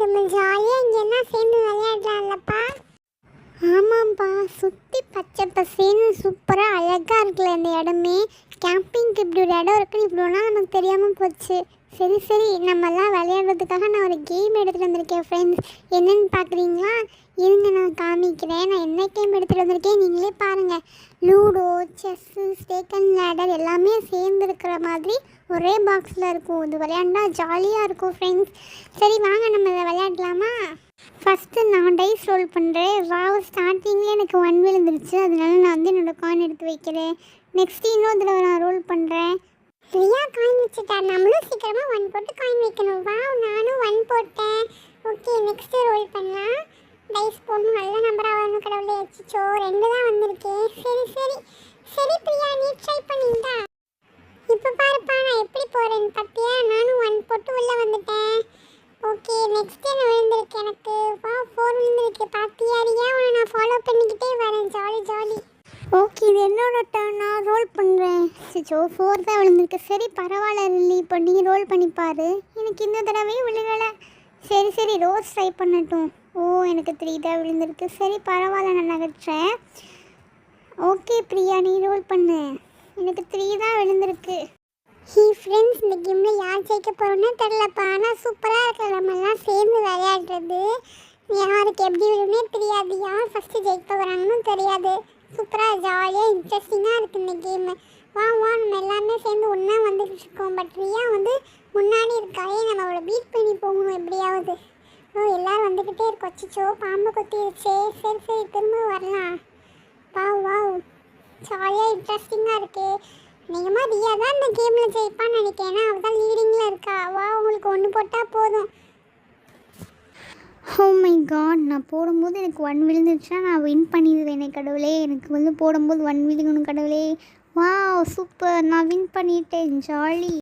நம்ம ஜாலியாக இங்கெல்லாம் சேர்ந்து விளையாடலாம்லப்பா. ஆமாம்ப்பா, சுற்றி பச்சை பசேன்னு சூப்பராக அழகாக இருக்குல்ல இந்த இடமே. கேம்பிங்க்கு இப்படி ஒரு இடம் இருக்குன்னு இவ்வளோனா நமக்கு தெரியாமல் போச்சு. சரி சரி, நம்மலாம் விளையாடுறதுக்காக நான் ஒரு கேம் எடுத்துகிட்டு வந்திருக்கேன் ஃப்ரெண்ட்ஸ். என்னென்னு பார்க்குறீங்களா? இருங்க நான் காமிக்கிறேன். நான் என்ன கேம் எடுத்துகிட்டு வந்திருக்கேன் நீங்களே பாருங்கள். Ludo, chess, stack and ladder எல்லாமே சேர்ந்து இருக்கிற மாதிரி ஒரே பாக்ஸில் இருக்கும். இது விளையாண்டா ஜாலியாக இருக்கும் ஃப்ரெண்ட்ஸ். சரி வாங்க நம்ம இதை விளையாடலாமா? ஃபஸ்ட்டு நான் டைஸ் ரோல் பண்ணுறேன். ஸ்டார்டிங்லேயே எனக்கு 1 விழுந்துருச்சு, அதனால நான் வந்து என்னோடய காயின் எடுத்து வைக்கிறேன். நெக்ஸ்ட்டு இன்னொரு தடவை நான் ரோல் பண்ணுறேன். ரியா காயின் வச்சுட்டா, நம்மளும் சீக்கிரமாக 1 போட்டு காயின் வைக்கணும். நானும் 1 போட்டேன். ஓகே, நெக்ஸ்ட்டு ரோல் பண்ணலாம். டைஸ் போடணும், நல்ல நம்பராக வரணும். கடவுளே, வச்சுச்சோ 2 தான் வந்திருக்கேன். சரி சரி சரி பிரியா, நீ ட்ரை பண்ணிட்டா. இப்போ பாருப்பா நான் எப்படி போகிறேன்னு பார்த்தியா? நானும் 1 போட்டு உள்ளே வந்துட்டேன். ஓகே, நெக்ஸ்ட் என்ன விழுந்திருக்கு எனக்கு? 4 விழுந்திருக்கு. பார்த்தியா ரியா, உன்னை நான் ஃபாலோ பண்ணிக்கிட்டே வரேன். Jolly jolly. ஓகே, இது என்னோட டர்ன். நான் ரோல் பண்ணுறேன். சிச்சோ 4 தான் விழுந்திருக்கு. சரி பரவாயில்ல லில்லி, இப்போ நீ ரோல் பண்ணிப்பாரு. எனக்கு இந்த தடவையும் விழுகலை. சரி சரி, ரோஸ் ட்ரை பண்ணட்டும். எனக்கு 3 தான் விழுந்திருக்கு. சரி பரவாயில்ல, நான் நகர்றேன். ஓகே பிரியா, நீ ரோல் பண்ணு. எனக்கு 3 தான் விழுந்திருக்கு. ஃப்ரெண்ட்ஸ், இந்த கேமில் யார் ஜெயிக்க போகிறோன்னே தெரிலப்பா. ஆனால் சூப்பராக இருக்கிற நம்மெல்லாம் சேர்ந்து விளையாடுறது. யாருக்கு எப்படி விழுன்னே தெரியாது, யார் ஃபஸ்ட்டு ஜெயிக்க போகிறாங்கன்னு தெரியாது. சூப்பராக ஜாலியாக இன்ட்ரெஸ்டிங்காக இருக்குது இந்த கேமு. வா நம்ம எல்லாமே சேர்ந்து ஒன்றா வந்துட்டு இருக்கோம். பட் ரியா வந்து முன்னாடி இருக்காயே, நம்ம அவளை பீட் பண்ணி போகணும் எப்படியாவது. எல்லோரும் வந்துக்கிட்டே இருக்கோம். வச்சுச்சோ பாம்பு கொத்திடுச்சே. சரி சரி, திரும்ப வரலாம். வா ஜாலியாக இன்ட்ரெஸ்டிங்காக இருக்குது. நீங்கள் ரியா தான் இந்த கேமில் ஜெயிப்பான்னு நினைக்கிறேன். ஏன்னா அவள் தான் லீடிங்கில் இருக்கா. உங்களுக்கு 1 போட்டால் போதும். ஓ மை காட், நான் போடும்போது எனக்கு 1 விழுந்துருச்சுன்னா நான் வின் பண்ணிடுவேன் கடவுளே. எனக்கு வந்து போடும்போது 1 விழுங்கணும் கடவுளே. வா சூப்பர், நான் வின் பண்ணிட்டேன். ஜாலி.